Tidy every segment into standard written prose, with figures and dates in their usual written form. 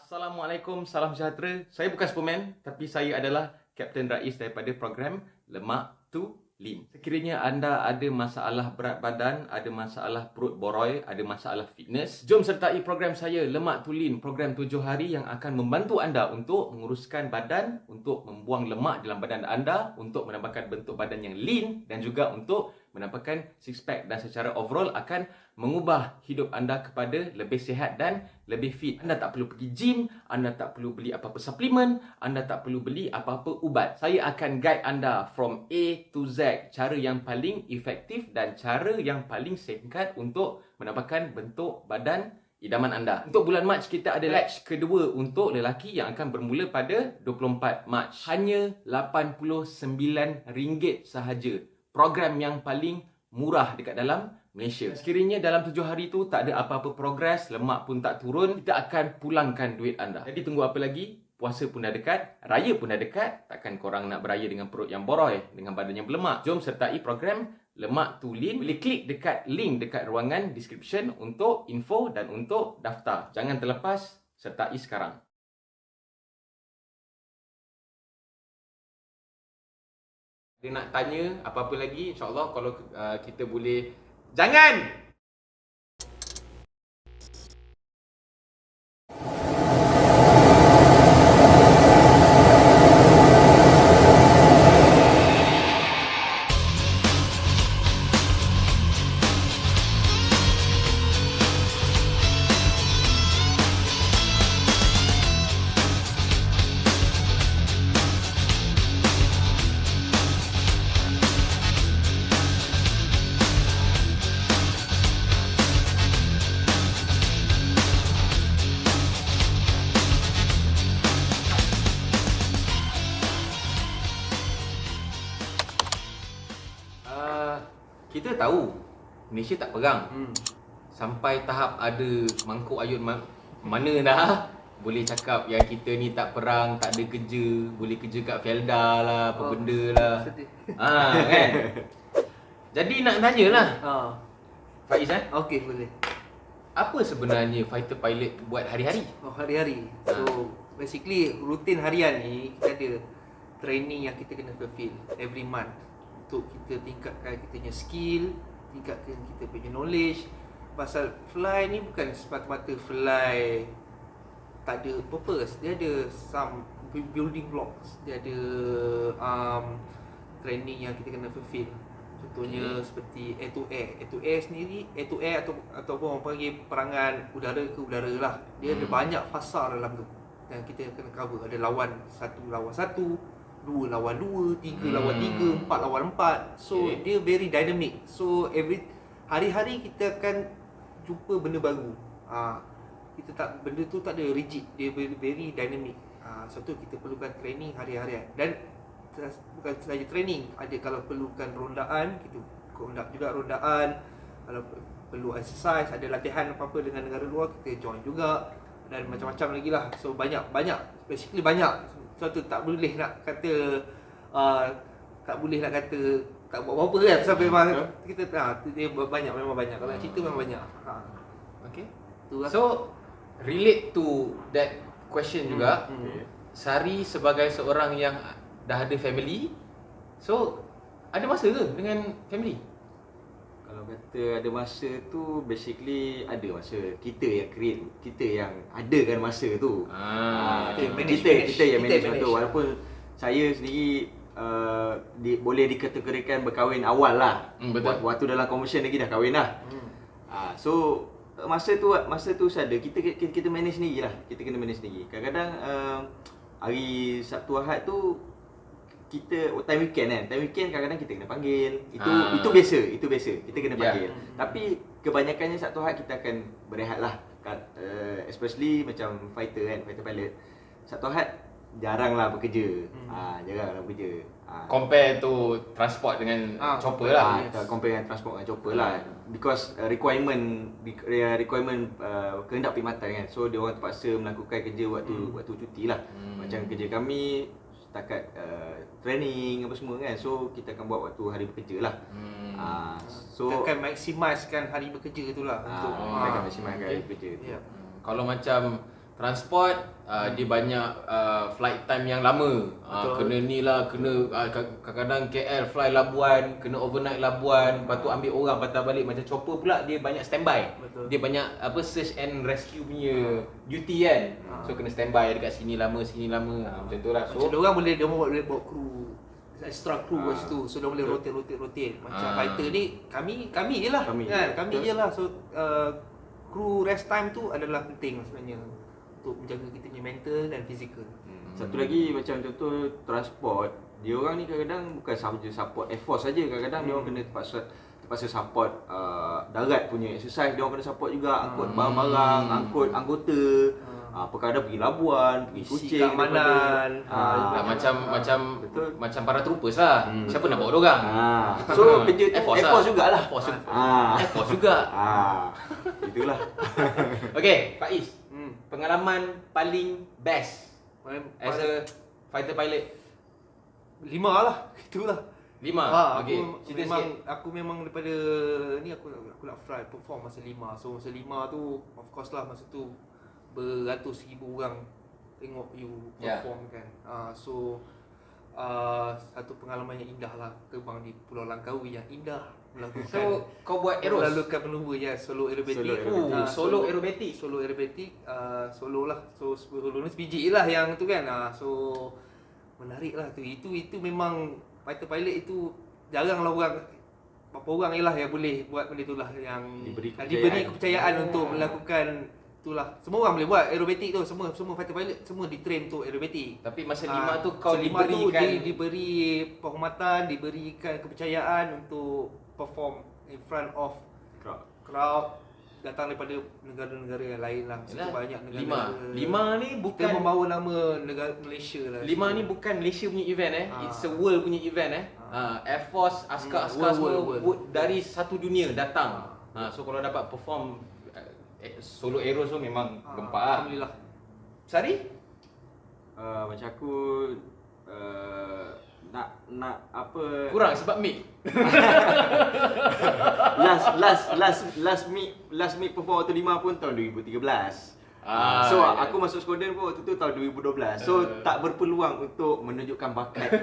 Assalamualaikum, salam sejahtera. Saya bukan Superman, tapi saya adalah Kapten Rais daripada program Lemak to Lean. Sekiranya anda ada masalah berat badan, ada masalah perut boroi, ada masalah fitness, jom sertai program saya Lemak to Lean, program 7 hari yang akan membantu anda untuk menguruskan badan, untuk membuang lemak dalam badan anda, untuk menambahkan bentuk badan yang lean dan juga untuk menambahkan six pack dan secara overall akan mengubah hidup anda kepada lebih sihat dan lebih fit. Anda tak perlu pergi gym, anda tak perlu beli apa-apa suplemen, anda tak perlu beli apa-apa ubat. Saya akan guide anda from A to Z, cara yang paling efektif dan cara yang paling singkat untuk menambahkan bentuk badan idaman anda. Untuk bulan Mac kita ada batch kedua untuk lelaki yang akan bermula pada 24 Mac. Hanya RM89 sahaja. Program yang paling murah dekat dalam Malaysia. Sekiranya dalam 7 hari tu tak ada apa-apa progres, lemak pun tak turun, kita akan pulangkan duit anda. Jadi tunggu apa lagi? Puasa pun dah dekat, raya pun dah dekat. Takkan korang nak beraya dengan perut yang boroi, dengan badan yang berlemak. Jom sertai program Lemak to Lean. Boleh klik dekat link dekat ruangan description untuk info dan untuk daftar. Jangan terlepas, sertai sekarang. Dia nak tanya apa-apa lagi, insyaAllah kalau kita boleh. Jangan! Kita tahu Malaysia tak perang. Sampai tahap ada mangkuk ayun mana dah boleh cakap yang kita ni tak perang, tak ada kerja, boleh kerja kat Felda lah, apa benda lah. Kan. Jadi nak tanya lah. Faiz Okey, boleh. apa sebenarnya fighter pilot buat hari-hari? Hari-hari. So, basically rutin harian ni kita ada training yang kita kena fulfill every month untuk kita tingkatkan kita punya skill, tingkatkan kita punya knowledge. Pasal fly ni bukan semata-mata fly tak ada purpose, dia ada some building blocks, dia ada training yang kita kena fulfill. Contohnya seperti air to air. Air to air sendiri, air to air ataupun orang panggil perangan udara ke udara lah. Dia ada banyak fasa dalam tu dan kita kena cover. Ada lawan 1 lawan 1, 2 lawan 2, 3 lawan 3, 4 lawan 4. So dia very dynamic. So hari-hari kita akan jumpa benda baru. Kita tak, benda tu tak ada rigid, dia very dynamic. So tu kita perlukan training hari-harian. Dan bukan sahaja training, ada kalau perlukan rondaan, kita conduct juga rondaan. Kalau perlu exercise, ada latihan apa-apa dengan negara luar, kita join juga. Dan macam-macam lagi lah. So banyak, basically banyak. So tu tak boleh nak kata tak boleh nak kata tak buat apa-apa kan. Pasal memang kita dia banyak, memang banyak. Kalau nak cerita memang banyak. Okay. Lah. So relate to that question juga. Sari sebagai seorang yang dah ada family, so ada masa ke dengan family? Kalau kata ada masa tu, basically ada masa. Kita yang create, kita yang adakan masa tu. Kita yang manage tu. Walaupun saya sendiri boleh dikategorikan berkahwin awal lah. Betul. Waktu dalam conversion lagi dah kahwin lah. So masa tu ada kita manage sendiri lah. Kita kena manage sendiri. Kadang-kadang hari Sabtu Ahad tu kita time weekend kan. Time weekend kadang-kadang kita kena panggil. Itu biasa. Kita kena panggil. Tapi kebanyakannya Sabtu Ahad kita akan berehat lah. Especially macam fighter kan, fighter pilot. Sabtu Ahad jaranglah bekerja. Jaranglah bekerja. Compare to transport dengan chopper lah. Compare dengan transport dengan chopper lah. Because requirement kehendak perkhidmatan kan. So dia orang terpaksa melakukan kerja waktu cuti lah. Macam kerja kami setakat training apa semua kan. So kita akan buat waktu hari bekerja lah. So kita akan maksimiskan hari bekerja tu lah. Kita akan maksimiskan hari bekerja tu. Kalau macam transport dia banyak flight time yang lama. Kena ni lah, kena kadang-kadang KL fly Labuan, kena overnight Labuan, lepas tu ambil orang patah balik. Macam chopper pula dia banyak standby. Betul. Dia banyak search and rescue punya duty kan. So kena standby dekat sini lama macam tu lah. Macam So diorang boleh bawa kru, extra kru kat situ. So dia boleh rotate. Macam fighter ni kami je lah. Kami je lah. So kru rest time tu adalah penting sebenarnya untuk menjaga kita punya mental dan fizikal. Satu lagi macam contoh transport, dia orang ni kadang-kadang bukan sahaja support Air Force saja, kadang-kadang dia orang kena terpaksa support darat punya exercise, dia orang kena support juga angkut barang-barang, angkut anggota. Perkara pergi Labuan, pergi Kuching, keamanan. Macam para troopers lah. Siapa nak bawa dorang? So kerja tu Air Force jugalah. Air Force juga. Itulah. Okay, Pak Is. Pengalaman paling best as a fighter pilot? 5 lah. Itulah. 5. Okay. Cerita sikit. Aku memang daripada ni aku nak fly perform masa 5. So masa 5 tu of course lah masa tu beratus ribu orang tengok you perform kan. So satu pengalaman yang indah lah, terbang di Pulau Langkawi yang indah, melakukan So kau buat aeros? melakukan manuver solo aerobatic. Solo aerobatic. Solo aerobatic, solo lah. So solo ni sebiji lah yang tu kan. So menarik lah tu. Itu memang fighter pilot itu jarang lah orang, berapa orang je lah yang boleh buat benda tu lah, yang diberi kepercayaan untuk melakukan itulah. Semua orang boleh buat aerobatic tu, semua fighter pilot semua di-train untuk aerobatic. Tapi masa 5 tu kau diberi penghormatan, diberikan kepercayaan untuk perform in front of crowd datang daripada negara-negara yang lain lah. Situ banyak negara. 5 ni bukan kita membawa nama negara Malaysia lah. 5 ni bukan Malaysia punya event It's a world punya event Air Force, askar-askar semua dari satu dunia datang. So kalau dapat perform solo aeros tu memang gempak lah. Alhamdulillah. Sari? Macam aku nak apa Kurang sebab mic. last meet perform waktu 5 pun tahun 2013. So aku masuk Skoden pun waktu tu tahun 2012. So tak berpeluang untuk menunjukkan bakat.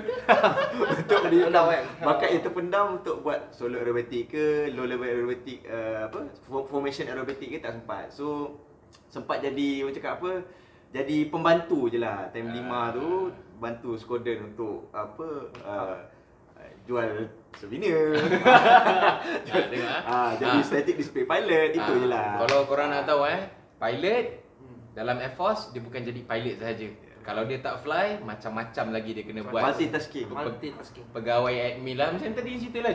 Untuk menunjukkan bakat yang terpendam untuk buat solo aerobatic ke, low level aerobatic, formation aerobatic ke, tak sempat. So sempat jadi macam cakap apa, jadi pembantu je lah. Time 5 tu bantu Skoden untuk jual souvenir. Jadi static display pilot, itu je lah. Kalau korang nak tahu pilot dalam Air Force dia bukan jadi pilot sahaja. Kalau dia tak fly, macam-macam lagi dia kena buat. Multitasking. Pegawai admin lah, macam tadi cerita lah,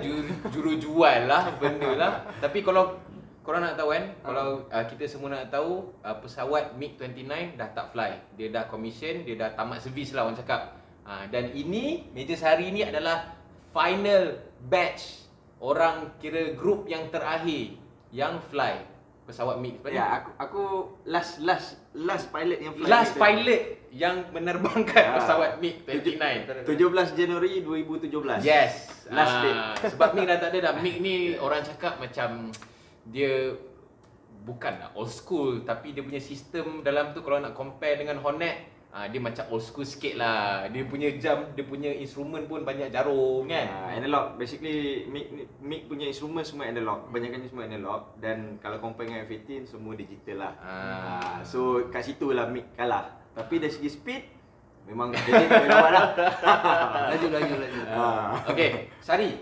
juru jual lah, benda lah. Tapi kalau korang nak tahu kalau kita semua nak tahu, pesawat MiG-29 dah tak fly. Dia dah commission, dia dah tamat servis lah orang cakap. Dan ini, Major Sehari ni adalah final batch, orang kira group yang terakhir yang fly pesawat MiG. Ya, aku last pilot yang fly. Last pilot yang menerbangkan pesawat MiG-29. 17 Januari 2017. Yes. Last date. Sebab MiG dah tak ada dah. MiG ni orang cakap macam dia bukanlah old school, tapi dia punya sistem dalam tu kalau nak compare dengan Hornet, dia macam old school sikit lah. Dia punya jam, dia punya instrumen pun banyak jarum kan. Analog. Basically MiG punya instrumen semua analog. Kebanyakannya semua analog. Dan kalau compare dengan F-18 semua digital lah. So kat situ lah MiG kalah. Tapi dari segi speed memang jadi lawan lah. Laju. Okay, Sari,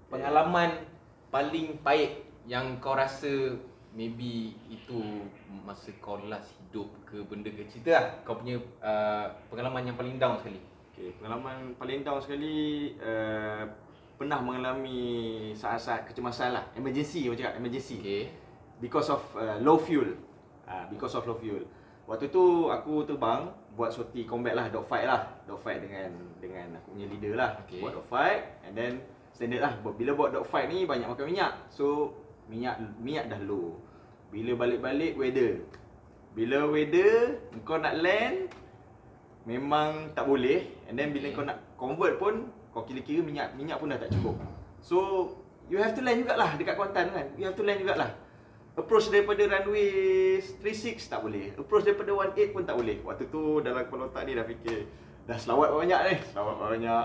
pengalaman paling pahit yang kau rasa maybe itu masa kau last hidup ke benda ke, cerita lah kau punya pengalaman yang paling down sekali. Okay, pengalaman paling down sekali, pernah mengalami saat-saat kecemasan lah, emergency macam cakap, emergency. Okay. Because of low fuel. Waktu tu aku terbang buat sorti combat lah, dogfight dengan aku punya leader lah. Buat dogfight and then standard lah, bila buat dogfight ni banyak makan minyak. So minyak dah low. Bila balik-balik weather, kau nak land memang tak boleh. And then bila kau nak convert pun, kau kira-kira minyak pun dah tak cukup. So you have to land jugalah dekat Kuantan kan. You have to land jugalah. approach daripada runway 36 tak boleh. Approach daripada 18 pun tak boleh. Waktu tu dalam kepala otak ni dah fikir, dah selawat banyak ni, selawat banyak.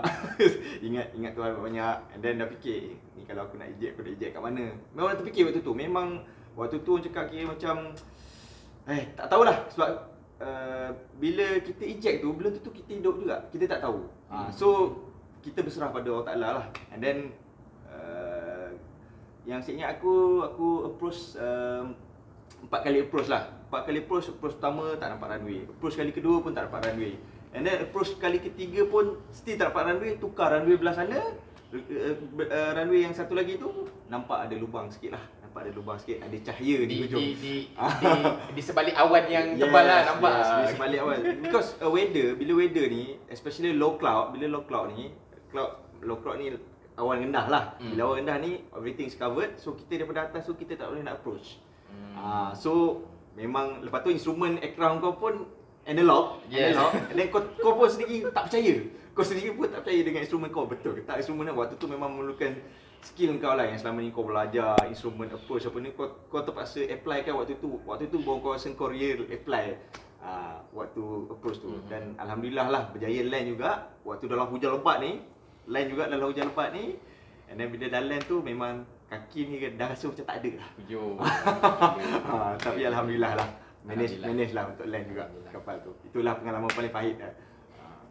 ingat Tuhan banyak. And then dah fikir, ni kalau aku nak eject, aku nak eject kat mana? Memang dah terfikir waktu tu. Memang waktu tu cakap kira macam tak tahulah sebab bila kita eject tu, belum tentu kita hidup juga. Kita tak tahu. So kita berserah pada Allah Ta'ala lah. And then yang saya ingat aku approach 4 kali approach lah. 4 kali approach pertama tak nampak runway. Approach kali kedua pun tak nampak runway. And then approach kali ketiga pun still tak nampak runway. Tukar runway belah sana, runway yang satu lagi tu nampak ada lubang sikit lah. Nampak ada lubang sikit, ada cahaya di hujung. Di sebalik awan yang tebal lah nampak. Yes, di sebalik awan. Because bila weather ni, especially low cloud, bila low cloud ni awan rendah lah. Bila awan rendah ni, everything is covered. So kita daripada atas tu kita tak boleh nak approach. So memang lepas tu instrumen aircraft kau pun analog. And then kau pun sendiri tak percaya. Kau sendiri pun tak percaya dengan instrumen kau. Betul ke tak instrumen waktu tu memang memerlukan skill kau lah yang selama ni kau belajar instrumen approach apa ni, kau terpaksa apply kan waktu tu baru kau rasa kau real apply waktu approach tu. Dan alhamdulillah lah berjaya land juga waktu dalam hujan lebat ni. Land juga dalam hujan lebat ni. And then bila dah land tu memang kaki ni dah rasa macam tak ada lah. Tapi alhamdulillah lah manage lah untuk land juga kapal tu. Itulah pengalaman paling pahit lah.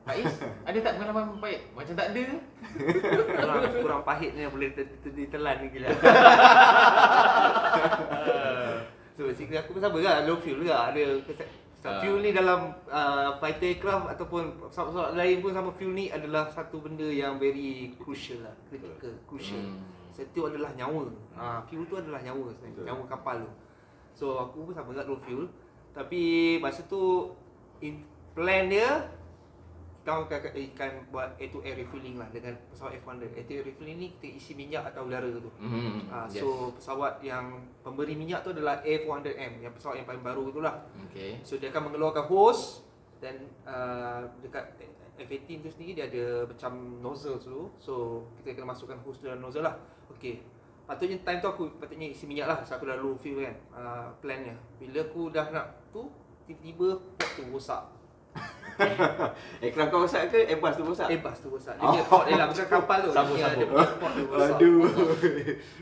Faiz, ada tak pengalaman pahit? Macam tak ada. kurang pahit ni yang boleh ditelan ni gila. So basically aku pun sama lah, low fuel juga. Ada fuel ni dalam fighter aircraft ataupun pesawat-pesawat lain pun sama, fuel ni adalah satu benda yang very crucial lah, crucial. Satu adalah nyawa. Fuel tu adalah nyawa sebenarnya, nyawa kapal tu. So aku pun sama juga low fuel. Tapi masa tu plan dia kita akan buat air-to-air refueling lah dengan pesawat F100. Air-to-air refueling ni kita isi minyak atau udara tu. So pesawat yang pemberi minyak tu adalah A400M, yang pesawat yang paling baru tu lah. So dia akan mengeluarkan hose dan dekat F18 tu sendiri dia ada macam nozzle tu. So kita kena masukkan hose dalam nozzle lah. Patutnya time tu aku patutnya isi minyak lah, sebab aku dah low fuel kan plannya. Bila aku dah nak tu, tiba-tiba port tu rosak. Aircraft kau rosak ke Airbus tu rosak? Airbus tu rosak. Dia punya port dia lah, bukan kapal tu. Dia punya port tu rosak.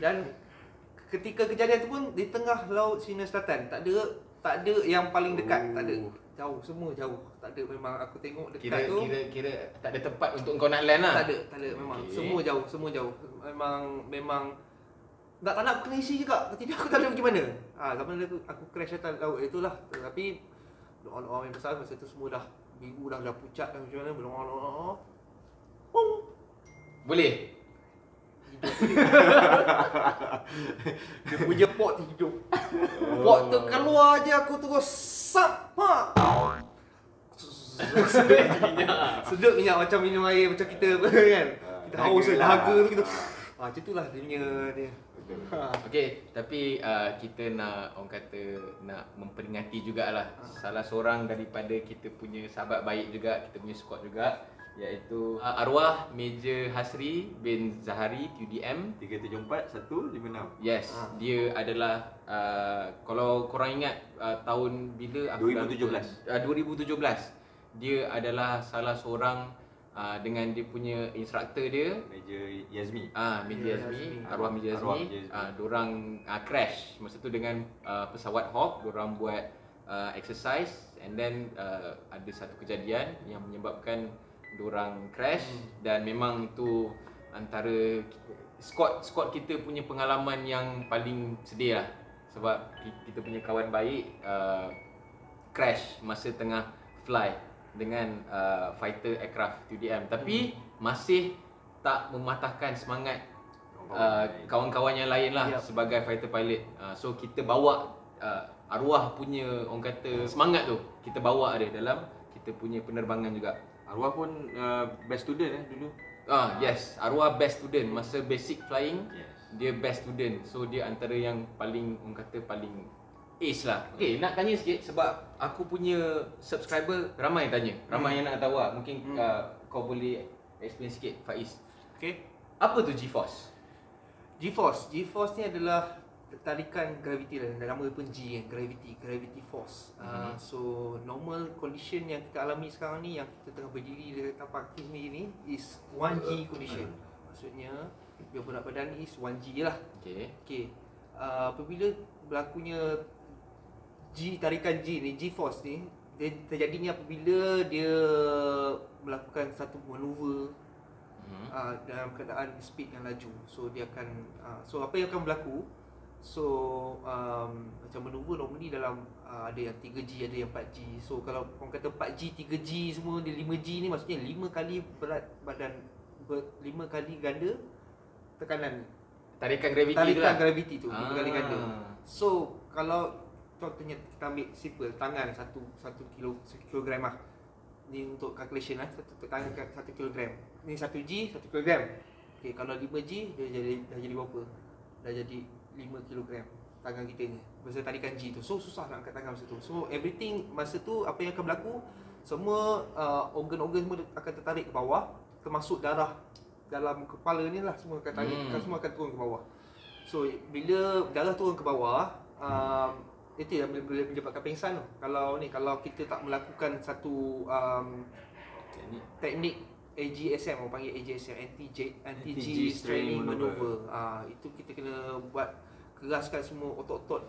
Dan ketika kejadian tu pun di tengah laut Cina Selatan, tak ada yang paling dekat, tak ada. Jauh, semua jauh. Tak ada, memang aku tengok dekat tu. Kira tak ada tempat untuk kau nak land lah. Tak ada memang. Semua jauh. Memang tak nak kena isi juga. Ketika aku tak tahu pergi mana. Zaman tu aku crash atas laut itulah. Tapi doa-doa yang besar masa tu semua dah biru dah pucat dah macam mana, belum Boleh. Hidup boleh. Dia punya pot hidup. Pot tu keluar je aku terus sap. Sedut minyak macam minum air macam kita kan. Kita haus dahaga tu kita. Macam itulah dia. Okey, tapi kita nak orang kata nak memperingati jugalah salah seorang daripada kita punya sahabat baik juga, kita punya squad juga, iaitu arwah Major Hasri bin Zahari TUDM 374-156. Yes, dia adalah kalau korang ingat tahun bila 2017. 2017 dia adalah salah seorang dengan dia punya instruktor dia Major Yazmi. Major Yazmi, arwah Major Yazmi. Diorang crash masa tu dengan pesawat Hawk. Diorang buat exercise and then ada satu kejadian yang menyebabkan diorang crash. Dan memang itu antara squad kita punya pengalaman yang paling sedih lah, sebab kita punya kawan baik crash masa tengah fly dengan fighter aircraft TUDM. Tapi masih tak mematahkan semangat kawan-kawan yang lain lah sebagai fighter pilot. So kita bawa arwah punya orang kata semangat tu, kita bawa dia dalam kita punya penerbangan juga. Arwah pun best student dulu. Yes, arwah best student masa basic flying. Dia best student. So dia antara yang paling orang kata paling ace lah. Okay, nak tanya sikit sebab aku punya subscriber ramai tanya. Ramai yang nak tahu lah. Mungkin kau boleh explain sikit, Faiz. Okay. Apa tu GeForce? GeForce ni adalah tarikan graviti lah, nama dia pun G kan, gravity force. So normal condition yang kita alami sekarang ni, yang kita tengah berdiri di tapak kaki ni is 1G condition. Maksudnya dia berat badan is 1G lah. Okay. Apabila berlakunya tarikan G ni, G force ni, dia terjadinya apabila dia melakukan satu maneuver dalam keadaan speed yang laju. So dia akan so apa yang akan berlaku, so macam maneuver normally dalam ada yang 3G, ada yang 4G. So kalau orang kata 4G, 3G semua, dia 5G ni maksudnya 5 kali berat badan, 5 kali ganda tekanan, Tarikan graviti tu 5 kali ganda. So kalau contohnya kita ambil simple, tangan 1 kilogram lah. Ni untuk calculation lah, tangan 1 kilogram. Ni 1G, 1 kilogram. Okay, kalau 5G dia dah jadi berapa? Dah jadi 5 kilogram tangan kita ni. Masa tarikan G tu. So susah nak angkat tangan masa tu. So everything masa tu apa yang akan berlaku, semua organ-organ semua akan tertarik ke bawah, termasuk darah dalam kepala ni lah, semua akan tarik, semua akan turun ke bawah. So bila darah turun ke bawah, itu yang boleh menyebabkan pingsan tu. Kalau kita tak melakukan satu teknik AGSM, orang panggil AGSM, anti-G straining maneuver. Itu kita kena buat keraskan semua otot-otot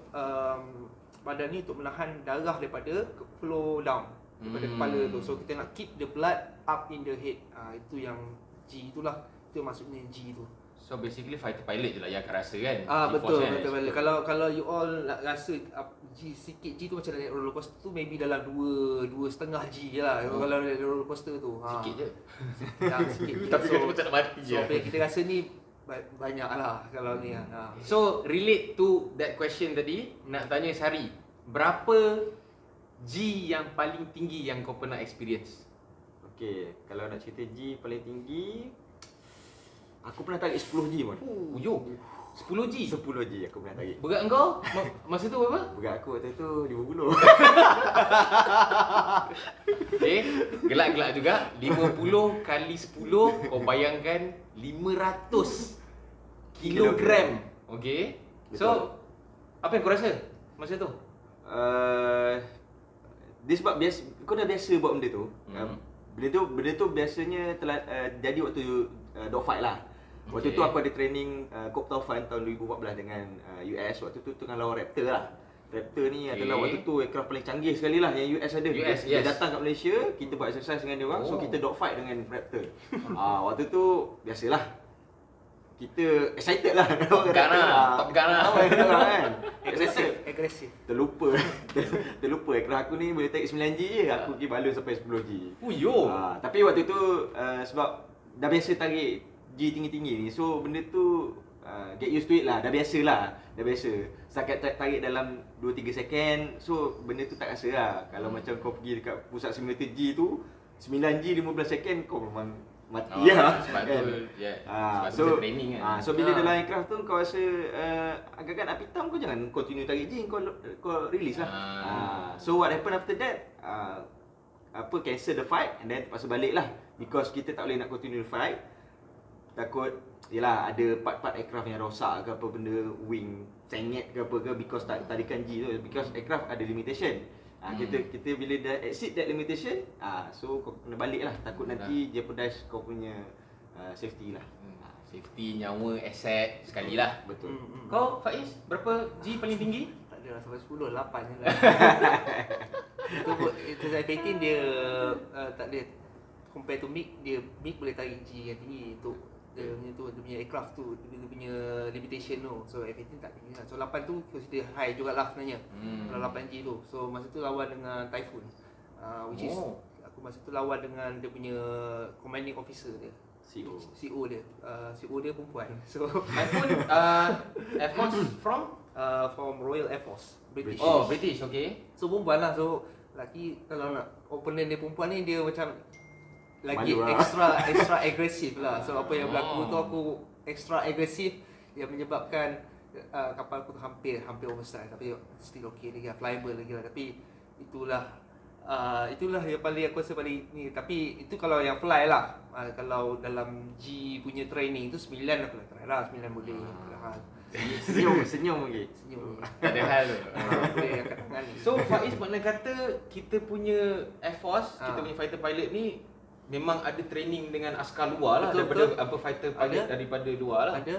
badan ni untuk menahan darah daripada flow down daripada kepala tu. So kita nak keep the blood up in the head. Itu yang G itulah, itu maksudnya G tu. So basically fighter pilot je lah yang akan rasa kan. Betul. Kalau you all nak rasa G sikit, G tu macam naik roller coaster tu, maybe dalam 2.5 G je lah. Kalau naik roller coaster tu Sikit je. Sikit je. Tapi kan macam nak mati je. So apa yang kita rasa ni banyak lah kalau ni. So relate to that question tadi, nak tanya Sari, berapa G yang paling tinggi yang kau pernah experience? Okay, kalau nak cerita G paling tinggi, aku pernah tarik 10G pun. Yo, 10G? 10G aku pernah tarik. Berat kau masa tu berapa? Berat aku waktu tu 50. Okay, gelak-gelak juga. 50 kali 10, kau bayangkan 500 kilogram. Okay. So, apa yang kau rasa masa tu? Dia sebab kau dah biasa buat benda tu. Benda tu biasanya telah jadi waktu dogfight lah. Waktu tu aku ada training Copter Fund tahun 2014 dengan US. Waktu tu tengah lawan Raptor lah. Raptor ni adalah waktu tu aircraft paling canggih sekali lah yang US ada. Dia datang kat Malaysia, kita buat exercise dengan dia orang. So kita dogfight dengan Raptor. Waktu tu biasalah, kita excited lah. Top Gun lah. Kan? Agresif. Terlupa aircraft aku ni boleh take 9G je, aku pergi balon sampai 10G. Tapi waktu tu sebab dah biasa tarik G tinggi-tinggi ni, so benda tu get used to it lah. Dah biasa. Setakat tarik dalam 2-3 second, so benda tu tak rasa lah. Kalau macam kau pergi dekat pusat simulator G tu, 9G 15 second kau memang mati lah. Sebab kan? tu sebab tu training kan. So bila dalam aircraft tu kau rasa agak-agak nak pitam, kau jangan continue tarik G, kau release lah. So what happen after that, cancel the fight and then terpaksa balik lah, because kita tak boleh nak continue the fight. Takut yelah ada part-part aircraft yang rosak ke apa benda, wing sengit ke apa ke, because tarikan G tu, because aircraft ada limitation. Kita bila dah exceed that limitation, so kau kena balik lah, takut nanti jeopardize kau punya safety lah. Safety, nyawa, aset sekali lah. Betul. Kau Faiz, berapa G paling tinggi? Tak ada lah sampai 10, 8 je lah. Itu F-18 dia tak ada, compare to MiG, MiG boleh tarik G yang tinggi untuk dia punya aircraft tu, dia punya limitation tu. So F-18 tak tinggi lah. So 8 tu consider high jugalah sebenarnya. Kalau 8G tu. So masa tu lawan dengan Typhoon. Which is aku masa tu lawan dengan dia punya commanding officer dia. CO dia. CO dia perempuan. So Typhoon Air Force from Royal Air Force, British. British, okay. So perempuan lah. So lelaki, kalau nak opponent dia perempuan ni, dia macam lagi extra agresif lah. So apa yang berlaku tu, aku extra agresif yang menyebabkan kapal aku tu hampir oversize, tapi still okay lagi lah, flyable lagi lah. Tapi itulah itulah yang paling aku rasa paling ni. Tapi itu kalau yang fly lah. Kalau dalam G punya training tu 9 aku dah try lah. 9 boleh. Senyum lagi. Senyum. Tak ada hal tu. Boleh angkat tangan ni. So Faiz makna kata kita punya Air Force, kita Ah. punya fighter pilot ni memang ada training dengan askar luar lah, Betul, daripada betul. apa fighter pilot Ada. daripada luar lah. Ada.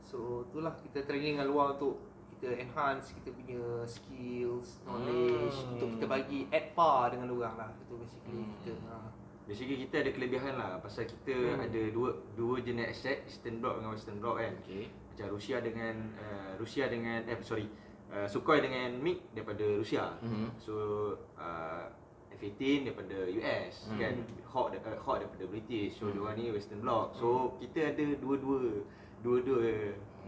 So itulah kita training dengan luar untuk kita enhance kita punya skills, knowledge, untuk kita bagi at par dengan orang lah. Itu basically kita. Basically kita ada kelebihan lah pasal kita ada dua jenis aset, Eastern Bloc dengan Western Bloc kan. Okay. Macam Rusia dengan Sukhoi dengan MiG daripada Rusia. So F-18 daripada US kan. Hawk daripada British. So diorang ni Western Bloc. So kita ada dua-dua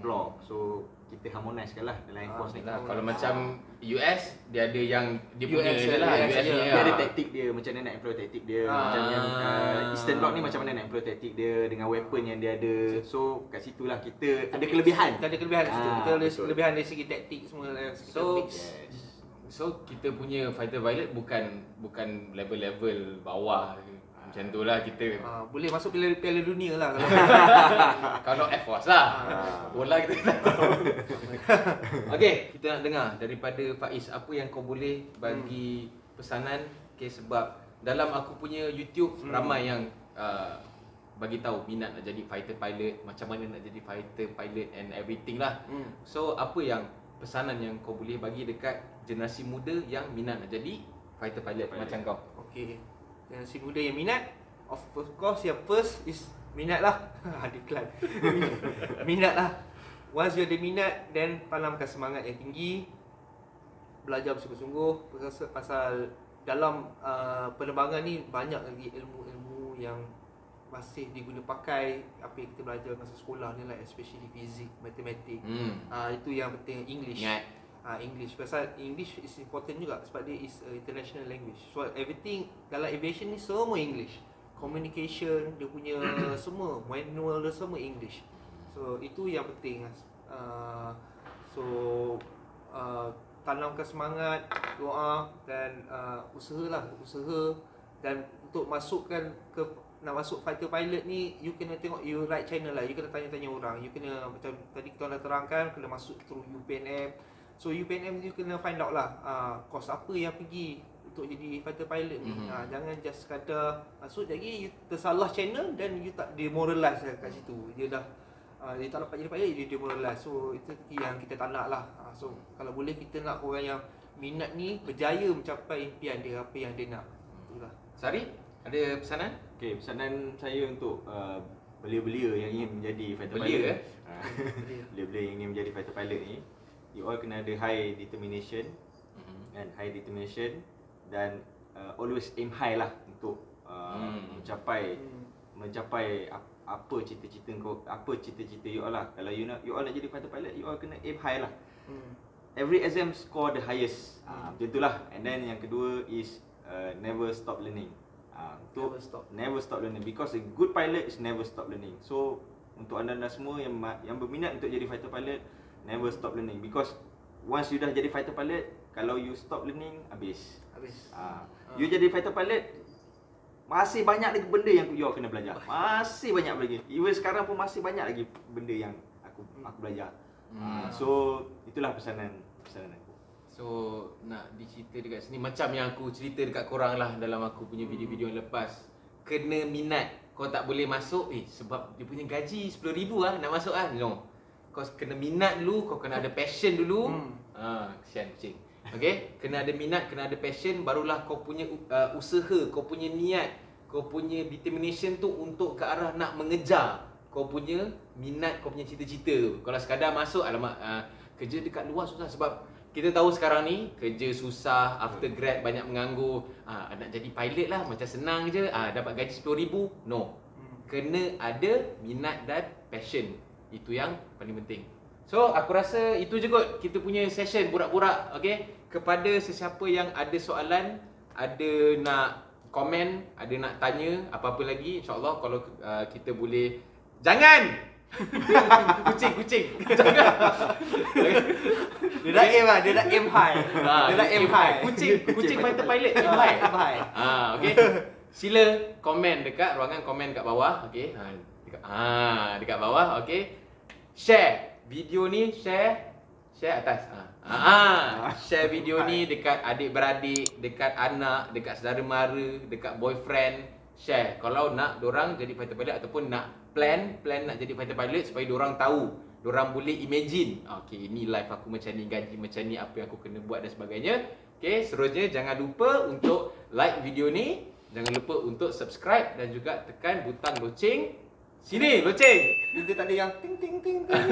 block. So kita harmonise lah dalam Air Force ni. Lah, kalau macam US dia ada yang dia punya US je lah, US US je. punya. Dia ada taktik dia, macam mana nak employ taktik dia. Macam yang Eastern Bloc ni macam mana nak employ taktik dia dengan weapon yang dia ada. So kat situ lah kita ada kelebihan. Kita ada kelebihan di situ. Kita ada Betul. kelebihan dari segi taktik semua lah. So, Mix. So kita punya fighter pilot bukan level-level bawah macam tu lah kita. Boleh masuk Piala Dunia lah kalau Kalau Air Force lah. Bola kita tak tahu. Okay, kita nak dengar daripada Faiz apa yang kau boleh bagi pesanan. Okay, sebab dalam aku punya YouTube ramai yang bagi tahu minat nak jadi fighter pilot, macam mana nak jadi fighter pilot and everything lah. So apa yang pesanan yang kau boleh bagi dekat generasi muda yang minat nak jadi fighter pilot macam kau? Okey. Generasi muda yang minat, of course yang first is minat lah. Diklan. Minat lah. Once you ada minat, then tanamkan semangat yang tinggi. Belajar bersungguh-sungguh pasal dalam penerbangan ni banyak lagi ilmu-ilmu yang masih diguna pakai apa yang kita belajar masa sekolah ni lah, especially fizik, matematik. Itu yang penting. English. Ingat. English. Pasal English is important juga sebab dia is a international language. So everything dalam aviation ni semua English. Communication dia punya semua manual dia semua English. So itu yang penting. Tanamkan semangat, doa dan usaha dan untuk masukkan nak masuk fighter pilot ni, you kena tengok you right channel lah. You kena tanya-tanya orang. You kena macam tadi kita dah terangkan, kena masuk through UPNM. So UPNM you kena find out lah course apa yang pergi untuk jadi fighter pilot ni. Jangan just sekadar masuk jadi you tersalah channel dan you tak demoralize kat situ. Dia dah dia tak dapat jadi pilot, dia demoralize. So itu yang kita tak nak lah. So kalau boleh kita nak orang yang minat ni berjaya mencapai impian dia, apa yang dia nak. Itulah. Sari, ada pesanan? Okay, pesanan saya untuk belia-belia yang ingin menjadi fighter Belia, pilot. Belia-belia yang ingin menjadi fighter pilot ni, you all kena ada high determination and high determination dan always aim high lah untuk mencapai apa cita-cita kau, apa cita-cita you all lah. Kalau you all nak jadi fighter pilot, you all kena aim high lah. Every exam score the highest. Macam itulah. And then yang kedua is never stop learning. Never stop learning, because a good pilot is never stop learning. So untuk anda semua yang berminat untuk jadi fighter pilot, never stop learning, because once you dah jadi fighter pilot, kalau you stop learning, habis. You jadi fighter pilot, masih banyak lagi benda yang you all kena belajar. Masih banyak lagi. Even sekarang pun masih banyak lagi benda yang aku belajar. So itulah pesanan aku. So nak dicerita dekat sini macam yang aku cerita dekat korang lah dalam aku punya video-video yang lepas. Kena minat. Kau tak boleh masuk sebab dia punya gaji 10,000 lah nak masuk lah. No. Kau kena minat dulu, kau kena ada passion dulu. Kesian kucing. Okay, kena ada minat, kena ada passion, barulah kau punya usaha, kau punya niat, kau punya determination tu untuk ke arah nak mengejar kau punya minat, kau punya cita-cita tu. Kalau sekadar masuk, alamak, kerja dekat luar susah sebab kita tahu sekarang ni kerja susah, after grad banyak menganggur. Nak jadi pilot lah, macam senang je, dapat gaji 10,000. No. Kena ada minat dan passion. Itu yang paling penting. So aku rasa itu je kot kita punya session borak-borak. Okay, kepada sesiapa yang ada soalan, ada nak komen, ada nak tanya apa-apa lagi, InsyaAllah kalau kita boleh. Jangan Kucing. Jangan. Dia dah aim lah, dia dah aim high. Dia dah aim high. Kucing fighter pilot aim high. Aim high. Okey. Sila komen dekat ruangan komen kat bawah. Okey. Dekat bawah. Okey. Share video ni, share atas. Share video ni dekat adik-beradik, dekat anak, dekat saudara mara, dekat boyfriend. Share kalau nak dorang jadi fighter pilot ataupun nak plan nak jadi fighter pilot supaya dorang tahu, dorang boleh imagine. Okey, ini life aku macam ni, gaji macam ni, apa yang aku kena buat dan sebagainya. Okey, seterusnya jangan lupa untuk like video ni, jangan lupa untuk subscribe dan juga tekan butang loceng. Sini loceng. Dia tak ada yang ting ting ting ting.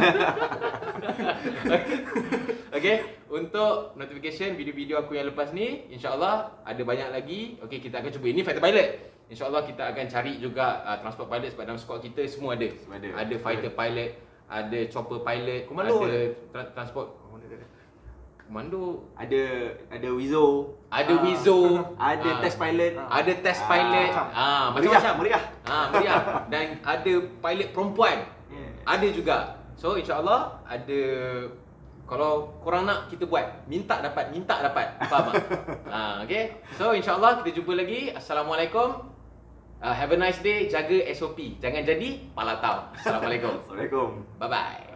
Okey, untuk notification video-video aku yang lepas ni, insya-Allah ada banyak lagi. Okey, kita akan cuba. Ini fighter pilot. InsyaAllah kita akan cari juga transport pilot sebab dalam squad kita semua ada. Ada fighter pilot, ada chopper pilot, Komando ada transport komando, ada Wizo, ada Wizo, ada test pilot, ada test pilot. Macam-macam. Meriah. Meriah. Dan ada pilot perempuan. Ada juga. So insya-Allah ada. Kalau korang nak kita buat, minta dapat. Faham tak? Okay. So insya-Allah kita jumpa lagi. Assalamualaikum. Have a nice day. Jaga SOP. Jangan jadi palatau. Assalamualaikum. Assalamualaikum. Bye bye.